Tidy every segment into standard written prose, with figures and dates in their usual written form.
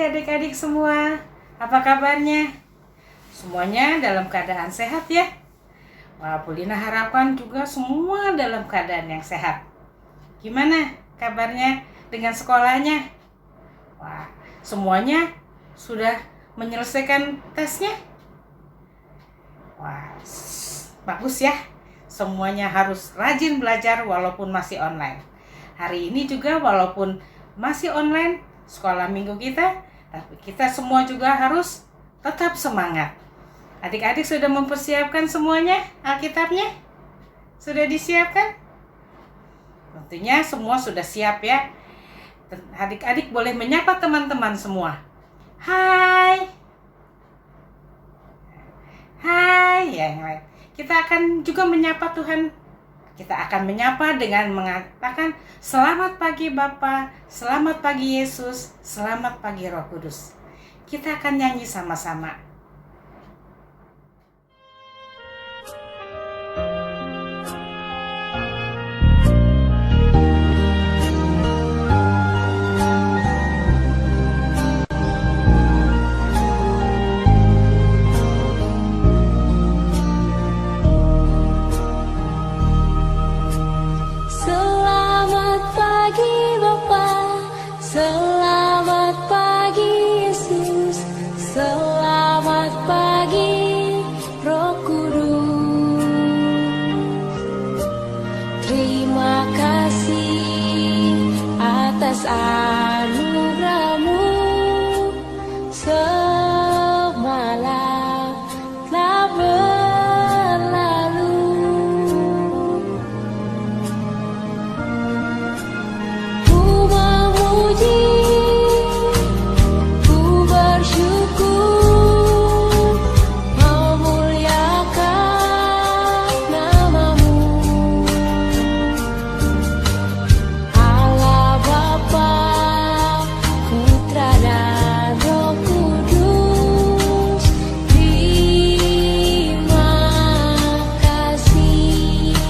Hai adik-adik semua, apa kabarnya? Semuanya dalam keadaan sehat ya? Wah, Bu Lina harapkan juga semua dalam keadaan yang sehat. Gimana kabarnya dengan sekolahnya? Wah, semuanya sudah menyelesaikan tesnya? Wah, bagus ya. Semuanya harus rajin belajar walaupun masih online. Hari ini juga walaupun masih online sekolah minggu kita, tapi kita semua juga harus tetap semangat. Adik-adik sudah mempersiapkan semuanya Alkitabnya? Sudah disiapkan? Tentunya semua sudah siap ya. Adik-adik boleh menyapa teman-teman semua. Hai. Hai ya. Kita akan juga menyapa Tuhan. Kita akan menyapa dengan mengatakan selamat pagi Bapa, selamat pagi Yesus, selamat pagi Roh Kudus. Kita akan nyanyi sama-sama. Selamat pagi Yesus, selamat pagi Roh Kudus. Terima kasih atas anugerah-Mu semalam telah berlalu. Ku memuji, ku bersyukur, memuliakan nama-Mu. Allah Bapa, Putra dan Roh Kudus, terima kasih.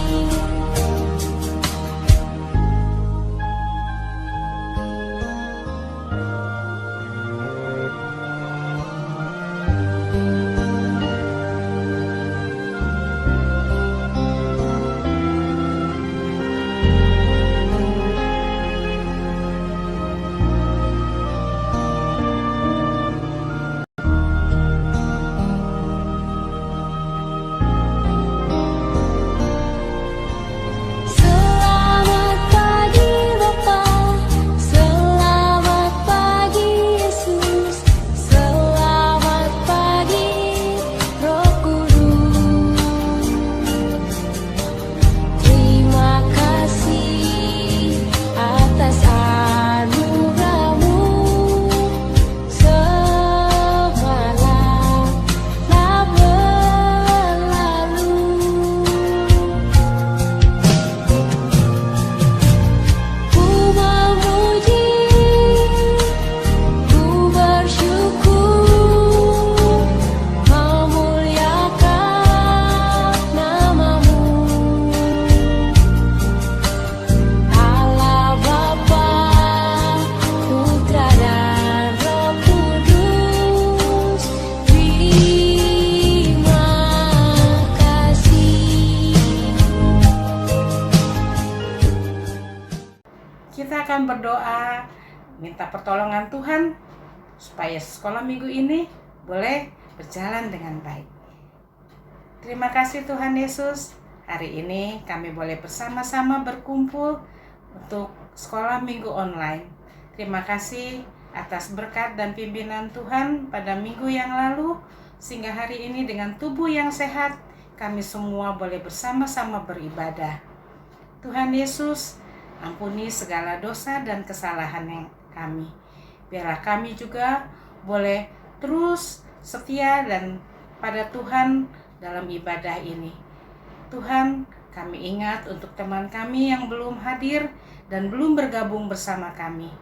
Selamat pagi Bapa, selamat pagi Yesus, selamat pagi Roh Kudus. Terima kasih atas anugerah-Mu semalam telah berlalu. Ku memuji, ku bersyukur, memuliakan nama-Mu. Allah Bapa, Putra dan Roh Kudus, terima kasih. Kita akan berdoa, minta pertolongan Tuhan supaya sekolah minggu ini boleh berjalan dengan baik. Terima kasih Tuhan Yesus, hari ini kami boleh bersama-sama berkumpul untuk sekolah minggu online. Terima kasih atas berkat dan pimpinan Tuhan pada minggu yang lalu, sehingga hari ini dengan tubuh yang sehat, kami semua boleh bersama-sama beribadah. Tuhan Yesus, ampuni segala dosa dan kesalahan yang kami. Biarlah kami juga boleh terus setia dan pada Tuhan dalam ibadah ini. Tuhan, kami ingat untuk teman kami yang belum hadir dan belum bergabung bersama kami.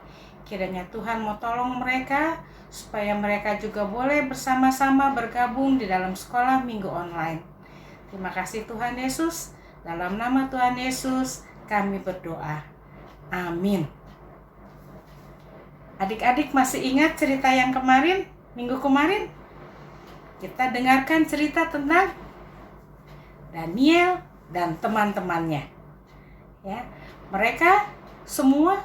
Kiranya Tuhan mau tolong mereka supaya mereka juga boleh bersama-sama bergabung di dalam sekolah minggu online. Terima kasih Tuhan Yesus. Dalam nama Tuhan Yesus kami berdoa. Amin. Adik-adik masih ingat cerita yang kemarin, minggu kemarin? Kita dengarkan cerita tentang Daniel dan teman-temannya. Ya, mereka semua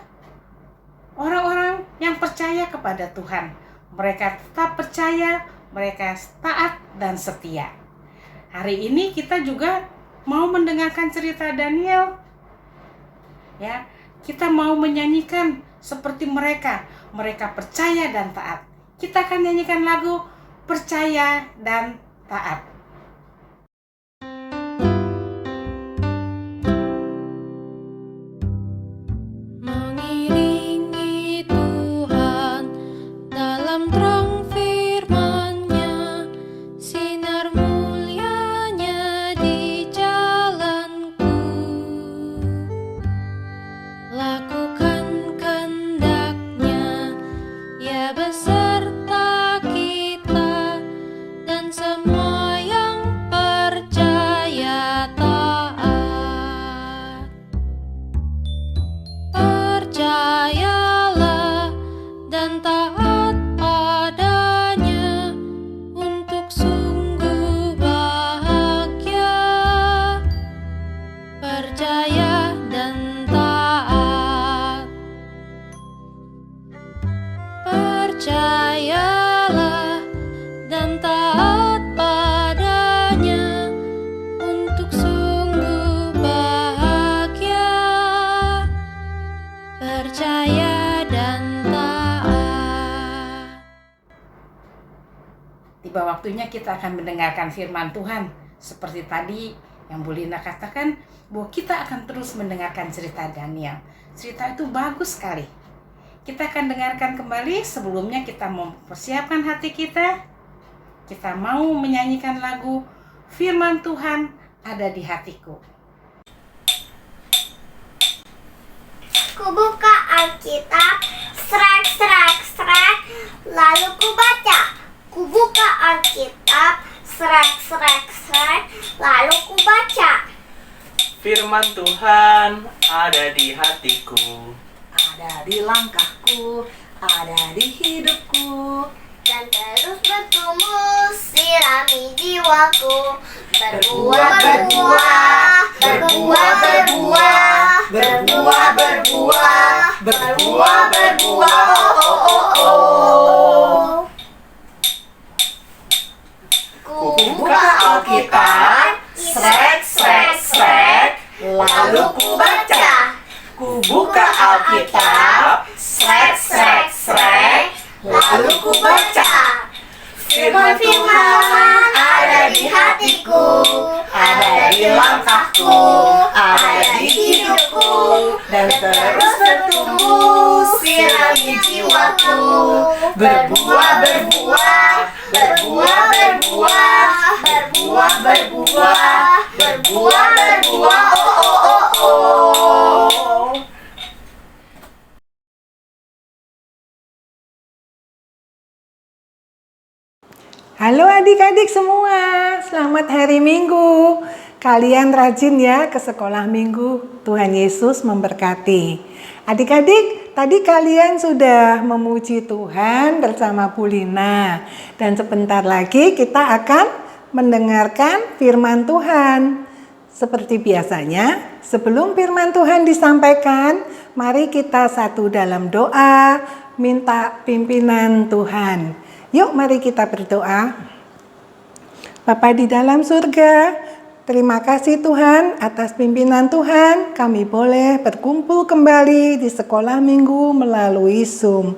orang-orang yang percaya kepada Tuhan. Mereka tetap percaya, mereka taat dan setia. Hari ini kita juga mau mendengarkan cerita Daniel. Ya, kita mau menyanyikan seperti mereka. Mereka percaya dan taat. Kita akan nyanyikan lagu Percaya dan Taat. Mengiringi Tuhan dalam terang firman-Nya, sinar mulianya di jalanku. Lakukan kehendak-Nya, ya beserta kita dan semua yang percaya taat. Percayalah dan taat padanya untuk sungguh bahagia. Percaya dan taat. Percayalah dan taat padanya untuk sungguh bahagia. Percaya dan taat. Tiba waktunya kita akan mendengarkan firman Tuhan. Seperti tadi yang Bu Lina katakan, bahwa kita akan terus mendengarkan cerita Daniel. Cerita itu bagus sekali. Kita akan dengarkan kembali. Sebelumnya kita mempersiapkan hati kita. Kita mau menyanyikan lagu Firman Tuhan Ada di Hatiku. Ku buka Alkitab, srek, lalu ku baca. Ku buka Alkitab, srek, lalu ku baca. Firman Tuhan ada di hatiku. Ada di langkahku, ada di hidupku. Dan terus bertumbuh, sirami jiwaku. Berbuah, oh. Ku Buka Alkitab, srek, lalu ku baca. Ku buka Alkitab, Srek, lalu ku baca. Firman Tuhan ada di hatiku, Ada di langkahku, ada di hidupku. Dan terus bertumbuh, sirami jiwaku. Berbuah, oh. Halo adik-adik semua, selamat hari Minggu. Kalian rajin ya ke sekolah minggu. Tuhan Yesus memberkati. Adik-adik, tadi kalian sudah memuji Tuhan bersama Bu Lina. Dan sebentar lagi kita akan mendengarkan firman Tuhan. Seperti biasanya, sebelum firman Tuhan disampaikan, mari kita satu dalam doa, minta pimpinan Tuhan. Yuk mari kita berdoa. Bapa di dalam surga, terima kasih Tuhan atas pimpinan Tuhan. Kami boleh berkumpul kembali di sekolah minggu melalui Zoom.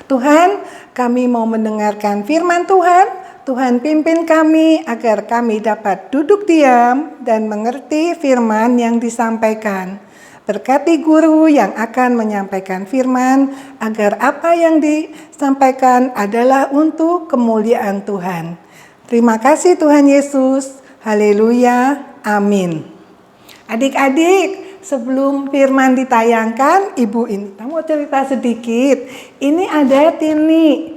Tuhan, kami mau mendengarkan firman Tuhan. Tuhan pimpin kami agar kami dapat duduk diam dan mengerti firman yang disampaikan. Berkati guru yang akan menyampaikan firman agar apa yang disampaikan adalah untuk kemuliaan Tuhan. Terima kasih Tuhan Yesus. Haleluya. Amin. Adik-adik, sebelum firman ditayangkan, Ibu ini mau cerita sedikit. Ini ada Tini.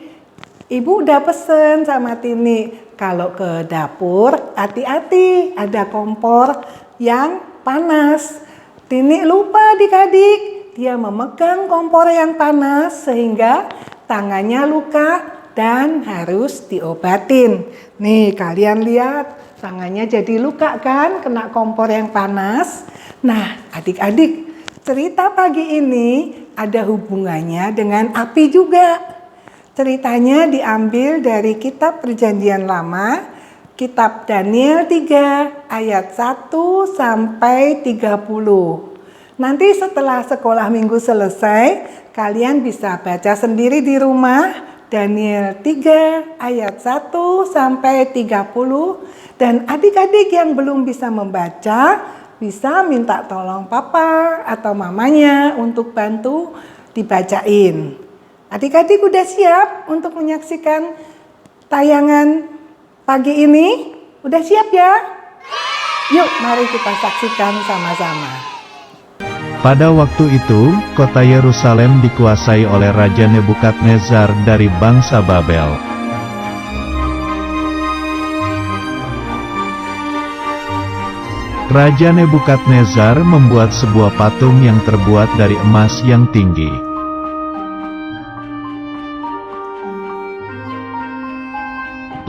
Ibu udah pesen sama Tini, kalau ke dapur hati-hati, ada kompor yang panas. Tini lupa adik-adik, dia memegang kompor yang panas sehingga tangannya luka dan harus diobatin. Nih, kalian lihat, tangannya jadi luka kan, kena kompor yang panas. Nah, adik-adik, cerita pagi ini ada hubungannya dengan api juga. Ceritanya diambil dari kitab Perjanjian Lama, kitab Daniel 3 ayat 1 sampai 30. Nanti setelah sekolah minggu selesai, kalian bisa baca sendiri di rumah Daniel 3 ayat 1 sampai 30. Dan adik-adik yang belum bisa membaca, bisa minta tolong papa atau mamanya untuk bantu dibacain. Adik-adik udah siap untuk menyaksikan tayangan pagi ini? Udah siap ya? Yuk, mari kita saksikan sama-sama. Pada waktu itu, kota Yerusalem dikuasai oleh Raja Nebukadnezar dari bangsa Babel. Raja Nebukadnezar membuat sebuah patung yang terbuat dari emas yang tinggi.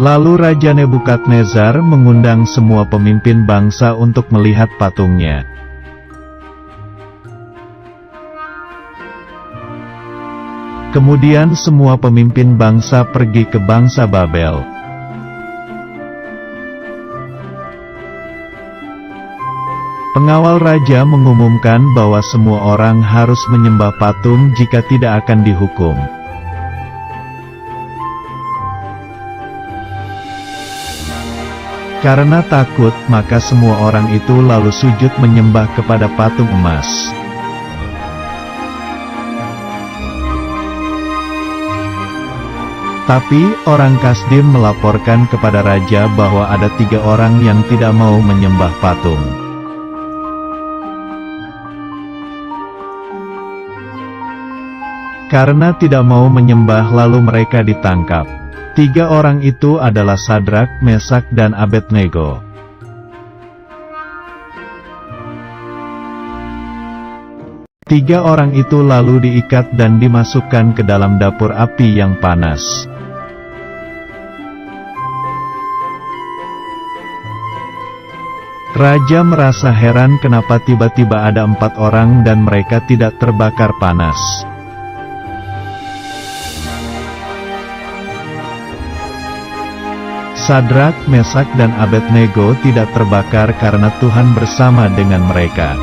Lalu Raja Nebukadnezar mengundang semua pemimpin bangsa untuk melihat patungnya. Kemudian semua pemimpin bangsa pergi ke bangsa Babel. Pengawal raja mengumumkan bahwa semua orang harus menyembah patung, jika tidak akan dihukum. Karena takut, maka semua orang itu lalu sujud menyembah kepada patung emas. Tapi, orang Kasdim melaporkan kepada raja bahwa ada 3 orang yang tidak mau menyembah patung. Karena tidak mau menyembah, lalu mereka ditangkap. 3 orang itu adalah Sadrak, Mesak, dan Abednego. Tiga orang itu lalu diikat dan dimasukkan ke dalam dapur api yang panas. Raja merasa heran kenapa tiba-tiba ada 4 orang dan mereka tidak terbakar panas. Sadrak, Mesak, dan Abednego tidak terbakar karena Tuhan bersama dengan mereka.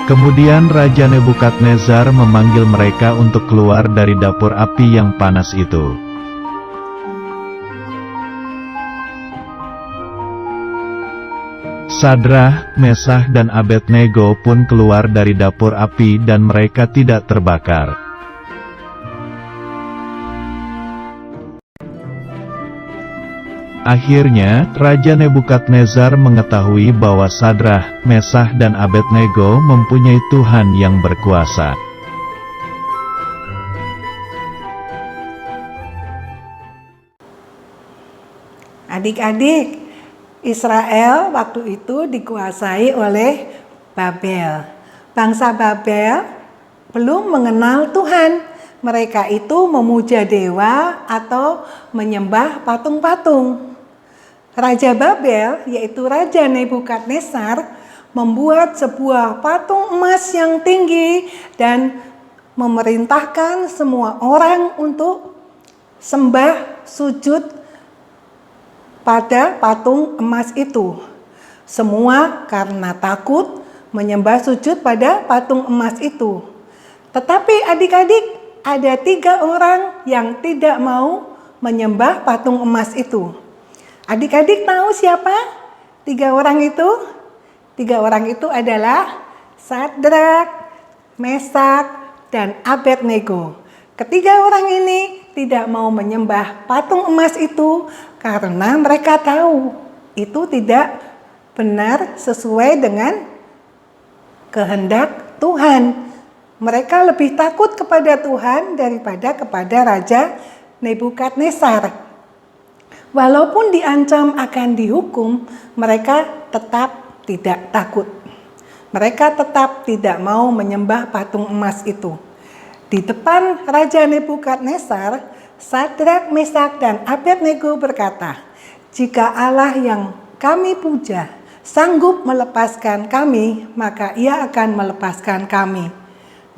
Kemudian Raja Nebukadnezar memanggil mereka untuk keluar dari dapur api yang panas itu. Sadrak, Mesak, dan Abednego pun keluar dari dapur api dan mereka tidak terbakar. Akhirnya, Raja Nebukadnezar mengetahui bahwa Sadrak, Mesak, dan Abednego mempunyai Tuhan yang berkuasa. Adik-adik, Israel waktu itu dikuasai oleh Babel. Bangsa Babel belum mengenal Tuhan. Mereka itu memuja dewa atau menyembah patung-patung. Raja Babel, yaitu Raja Nebukadnezar, membuat sebuah patung emas yang tinggi dan memerintahkan semua orang untuk sembah sujud pada patung emas itu. Semua karena takut menyembah sujud pada patung emas itu. Tetapi adik-adik, ada 3 orang yang tidak mau menyembah patung emas itu. Adik-adik tahu siapa 3 orang itu? 3 orang itu adalah Sadrak, Mesak, dan Abednego. Ketiga orang ini tidak mau menyembah patung emas itu karena mereka tahu itu tidak benar sesuai dengan kehendak Tuhan. Mereka lebih takut kepada Tuhan daripada kepada Raja Nebukadnezar. Walaupun diancam akan dihukum, mereka tetap tidak takut. Mereka tetap tidak mau menyembah patung emas itu. Di depan Raja Nebukadnezar, Sadrak, Mesak, dan Abednego berkata, "Jika Allah yang kami puja sanggup melepaskan kami, maka Ia akan melepaskan kami."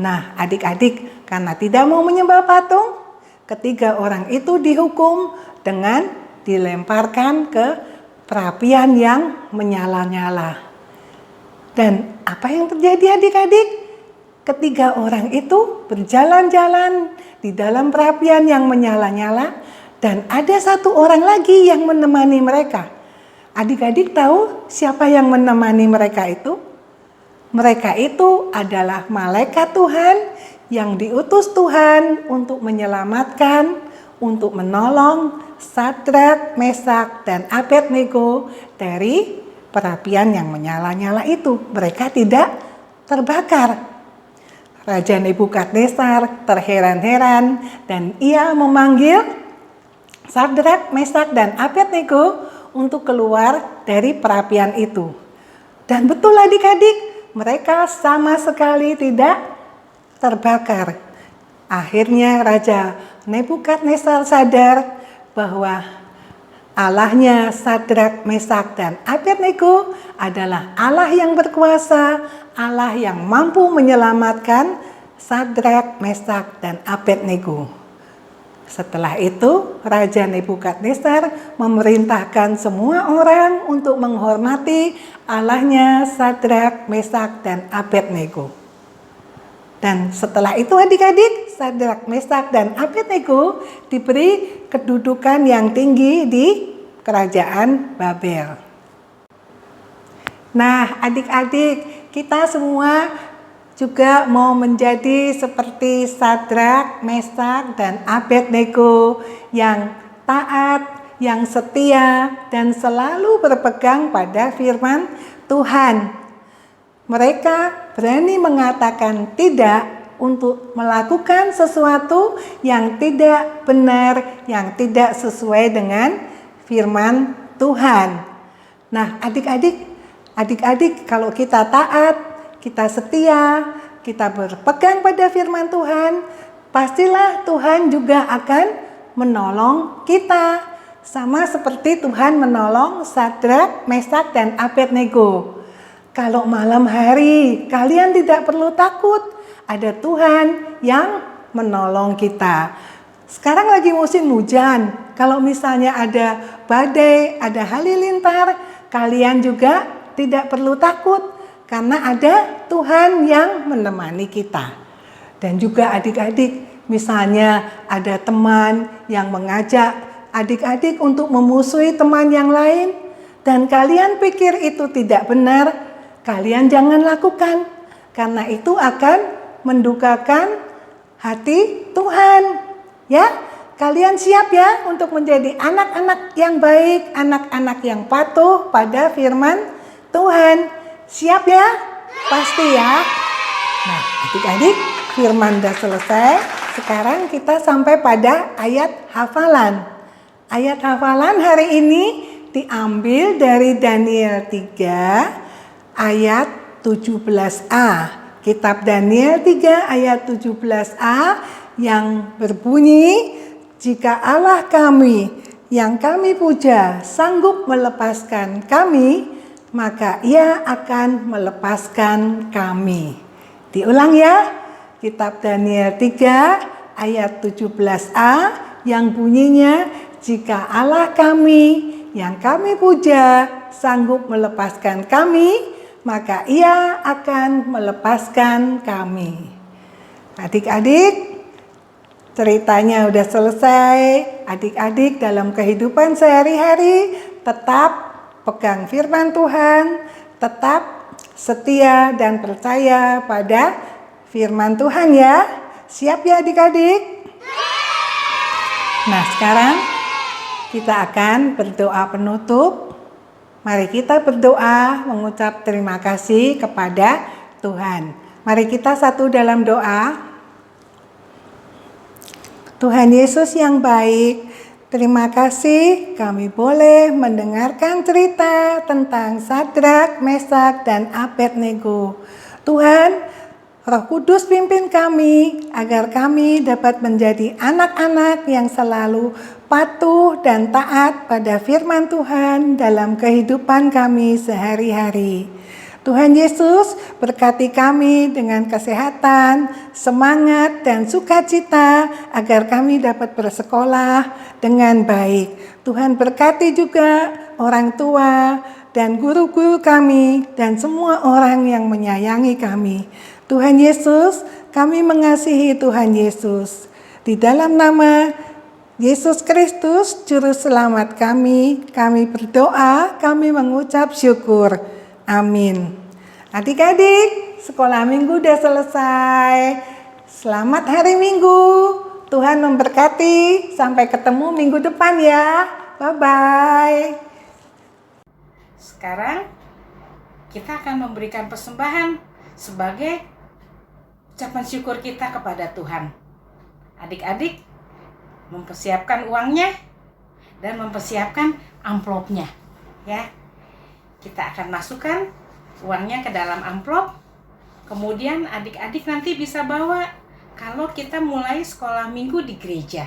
Nah, adik-adik, karena tidak mau menyembah patung, ketiga orang itu dihukum dengan dilemparkan ke perapian yang menyala-nyala. Dan apa yang terjadi adik-adik? Ketiga orang itu berjalan-jalan di dalam perapian yang menyala-nyala dan ada satu orang lagi yang menemani mereka. Adik-adik tahu siapa yang menemani mereka itu? Mereka itu adalah malaikat Tuhan yang diutus Tuhan untuk menyelamatkan, untuk menolong Sadrak, Mesak, dan Abednego dari perapian yang menyala-nyala itu. Mereka tidak terbakar. Raja Nebukadnezar terheran-heran dan ia memanggil Sadrak, Mesak, dan Abednego untuk keluar dari perapian itu. Dan betul adik-adik, mereka sama sekali tidak terbakar. Akhirnya Raja Nebukadnezar sadar bahwa Allahnya Sadrak, Mesak, dan Abednego adalah Allah yang berkuasa, Allah yang mampu menyelamatkan Sadrak, Mesak, dan Abednego. Setelah itu, Raja Nebukadnezar memerintahkan semua orang untuk menghormati Allahnya Sadrak, Mesak, dan Abednego. Dan setelah itu adik-adik, Sadrak, Mesak, dan Abednego diberi kedudukan yang tinggi di kerajaan Babel. Nah, adik-adik, kita semua juga mau menjadi seperti Sadrak, Mesak, dan Abednego yang taat, yang setia, dan selalu berpegang pada firman Tuhan. Mereka berani mengatakan tidak untuk melakukan sesuatu yang tidak benar, yang tidak sesuai dengan firman Tuhan. Nah, adik-adik kalau kita taat, kita setia, kita berpegang pada firman Tuhan, pastilah Tuhan juga akan menolong kita. Sama seperti Tuhan menolong Sadrak, Mesak, dan Abednego. Kalau malam hari kalian tidak perlu takut, ada Tuhan yang menolong kita. Sekarang lagi musim hujan, kalau misalnya ada badai, ada halilintar, kalian juga tidak perlu takut karena ada Tuhan yang menemani kita. Dan juga adik-adik, misalnya ada teman yang mengajak adik-adik untuk memusuhi teman yang lain dan kalian pikir itu tidak benar, kalian jangan lakukan, karena itu akan mendukakan hati Tuhan. Ya, kalian siap ya untuk menjadi anak-anak yang baik, anak-anak yang patuh pada firman Tuhan. Siap ya? Pasti ya. Nah, adik-adik, firman sudah selesai. Sekarang kita sampai pada ayat hafalan. Ayat hafalan hari ini diambil dari Daniel 3 ayat 17a. Kitab Daniel 3 ayat 17a yang berbunyi, "Jika Allah kami yang kami puja sanggup melepaskan kami, maka Ia akan melepaskan kami." Diulang ya. Kitab Daniel 3 ayat 17a yang bunyinya, "Jika Allah kami yang kami puja sanggup melepaskan kami, maka Ia akan melepaskan kami." Adik-adik, ceritanya udah selesai. Adik-adik dalam kehidupan sehari-hari tetap pegang firman Tuhan, tetap setia dan percaya pada firman Tuhan ya. Siap ya adik-adik? Nah, sekarang kita akan berdoa penutup. Mari kita berdoa mengucap terima kasih kepada Tuhan. Mari kita satu dalam doa. Tuhan Yesus yang baik, Terima kasih kami boleh mendengarkan cerita tentang Sadrak, Mesak, dan Abednego. Tuhan, Roh Kudus pimpin kami agar kami dapat menjadi anak-anak yang selalu patuh dan taat pada firman Tuhan dalam kehidupan kami sehari-hari. Tuhan Yesus berkati kami dengan kesehatan, semangat, dan sukacita agar kami dapat bersekolah dengan baik. Tuhan berkati juga orang tua dan guru-guru kami dan semua orang yang menyayangi kami. Tuhan Yesus, kami mengasihi Tuhan Yesus. Di dalam nama Yesus Kristus, Juru Selamat kami berdoa, kami mengucap syukur. Amin. Adik-adik, sekolah minggu udah selesai. Selamat hari Minggu. Tuhan memberkati. Sampai ketemu minggu depan ya. Bye-bye. Sekarang kita akan memberikan persembahan sebagai ucapan syukur kita kepada Tuhan. Adik-adik mempersiapkan uangnya dan mempersiapkan amplopnya, ya. Kita akan masukkan uangnya ke dalam amplop. Kemudian adik-adik nanti bisa bawa kalau kita mulai sekolah minggu di gereja.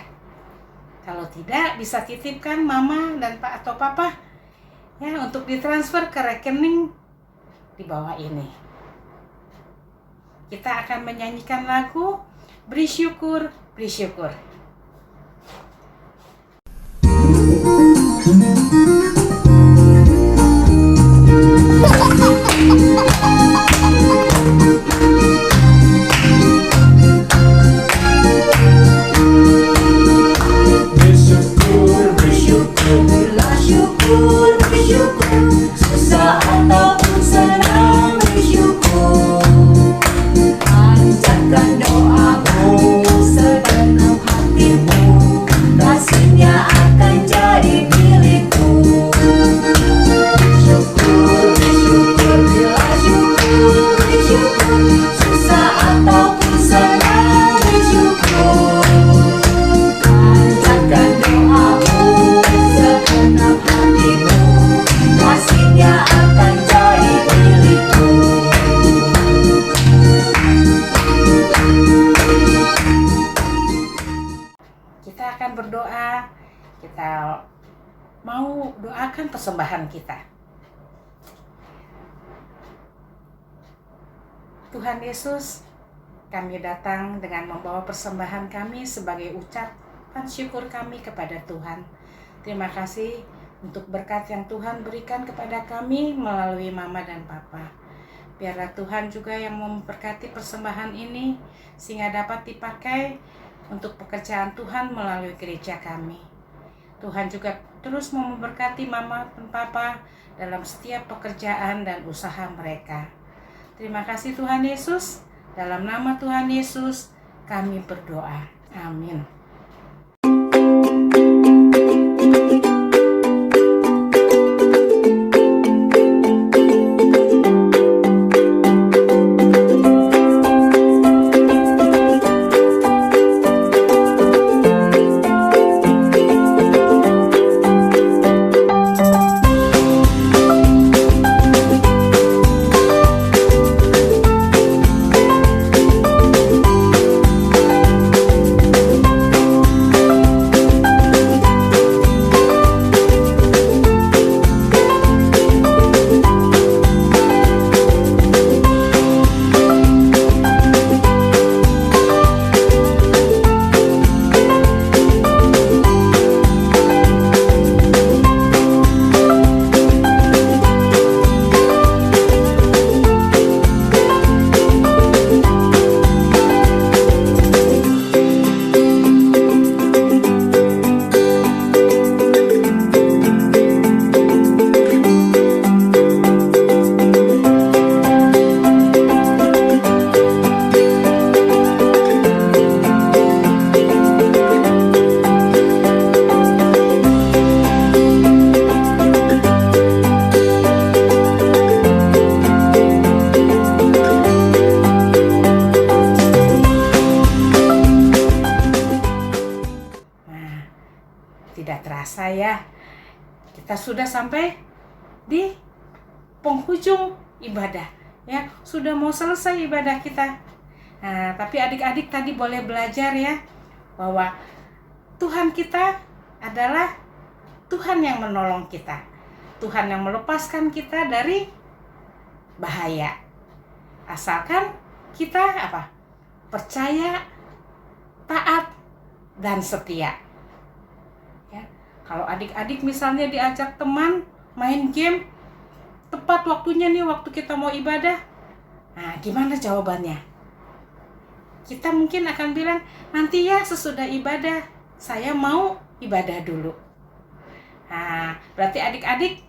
Kalau tidak, bisa titipkan mama dan pak atau papa ya untuk ditransfer ke rekening di bawah ini. Kita akan menyanyikan lagu Beri Syukur, Beri Syukur. Berdoa, kita mau doakan persembahan kita. Tuhan Yesus, kami datang dengan membawa persembahan kami sebagai ucapan syukur kami kepada Tuhan. Terima kasih untuk berkat yang Tuhan berikan kepada kami melalui Mama dan Papa. Biarlah Tuhan juga yang memberkati persembahan ini sehingga dapat dipakai untuk pekerjaan Tuhan melalui gereja kami. Tuhan juga terus memberkati Mama dan Papa dalam setiap pekerjaan dan usaha mereka. Terima kasih Tuhan Yesus. Dalam nama Tuhan Yesus kami berdoa. Amin. Tidak terasa ya, kita sudah sampai di penghujung ibadah ya, sudah mau selesai ibadah kita. Nah, tapi adik-adik tadi boleh belajar ya, bahwa Tuhan kita adalah Tuhan yang menolong kita, Tuhan yang melepaskan kita dari bahaya. Asalkan kita percaya, taat, dan setia. Ya, kalau adik-adik misalnya diajak teman main game, tepat waktunya nih, waktu kita mau ibadah. Nah, gimana jawabannya? Kita mungkin akan bilang, nanti ya sesudah ibadah, saya mau ibadah dulu. Nah, berarti adik-adik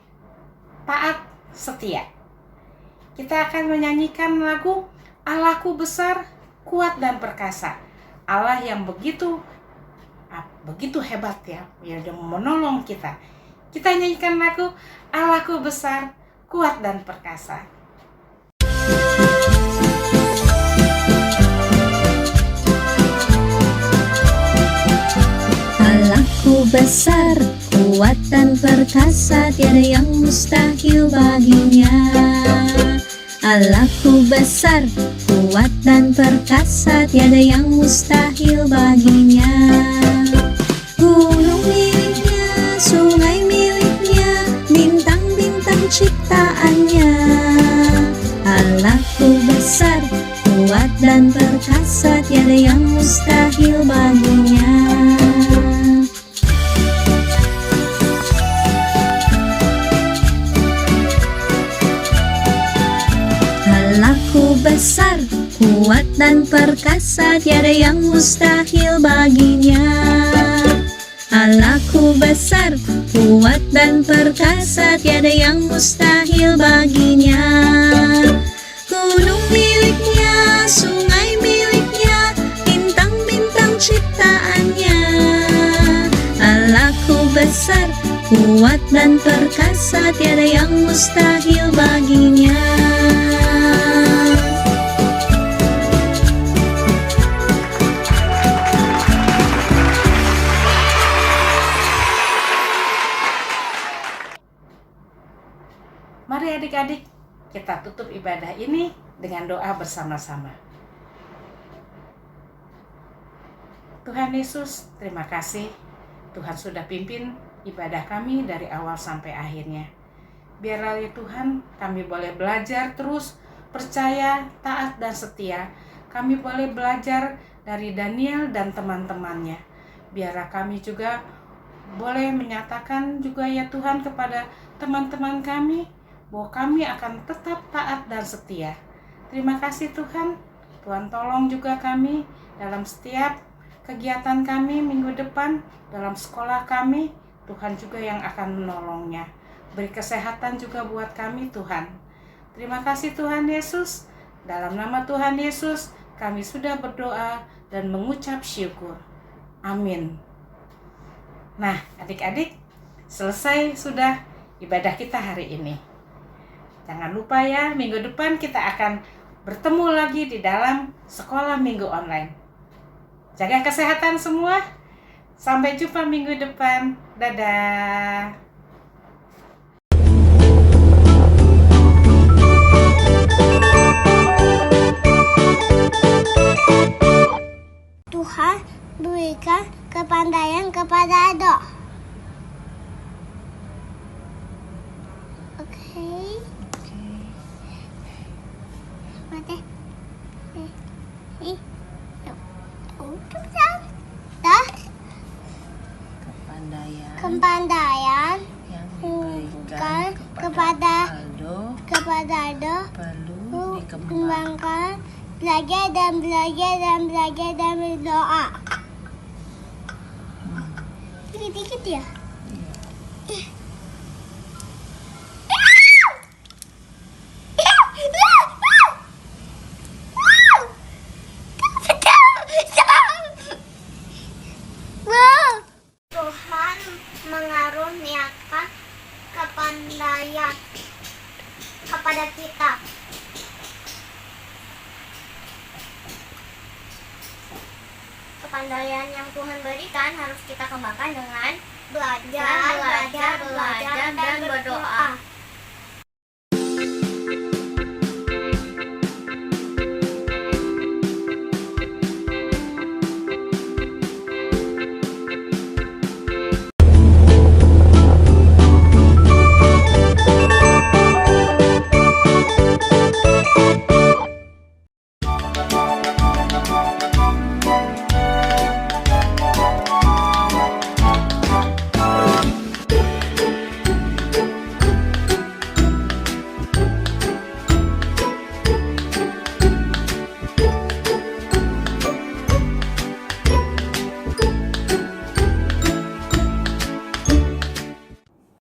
taat, setia. Kita akan menyanyikan lagu Allahku besar, kuat dan perkasa. Allah yang begitu hebat ya, yang menolong kita. Kita nyanyikan lagu Allahku besar, kuat dan perkasa. Allahku besar, kuat dan perkasa, tiada yang mustahil baginya. Allahku besar, kuat dan perkasa, tiada yang mustahil baginya. Gunung miliknya, sungai miliknya, bintang-bintang ciptaannya. Allahku besar, kuat dan perkasa, tiada yang mustahil baginya. Allahku besar, kuat dan perkasa, tiada yang mustahil baginya. Allahku besar, kuat dan perkasa, tiada yang mustahil baginya. Gunung miliknya, sungai miliknya, bintang-bintang ciptaannya. Allahku besar, kuat dan perkasa, tiada yang mustahil baginya. Mari adik-adik, kita tutup ibadah ini dengan doa bersama-sama. Tuhan Yesus, terima kasih Tuhan sudah pimpin ibadah kami dari awal sampai akhirnya. Biarlah ya Tuhan, kami boleh belajar terus, percaya, taat, dan setia. Kami boleh belajar dari Daniel dan teman-temannya. Biarlah kami juga boleh menyatakan juga ya Tuhan kepada teman-teman kami, bahwa kami akan tetap taat dan setia. Terima kasih Tuhan. Tuhan tolong juga kami dalam setiap kegiatan kami minggu depan, dalam sekolah kami. Tuhan juga yang akan menolongnya. Beri kesehatan juga buat kami Tuhan. Terima kasih Tuhan Yesus. Dalam nama Tuhan Yesus kami sudah berdoa dan mengucap syukur. Amin. Nah adik-adik, selesai sudah ibadah kita hari ini. Jangan lupa ya, minggu depan kita akan bertemu lagi di dalam sekolah minggu online. Jaga kesehatan semua. Sampai jumpa minggu depan. Dadah. Tuhan berikan kepandaian kepada Ado. Oke. Mati. Dah. Kepandaian yang diberikan kepada Aldo perlu dikembangkan, belajar dan berdoa. Dikit-dikit ya? Tuhan mengaruniakan kepandaian kepada kita. kepandaian yang Tuhan berikan harus kita kembangkan dengan belajar, dan berdoa.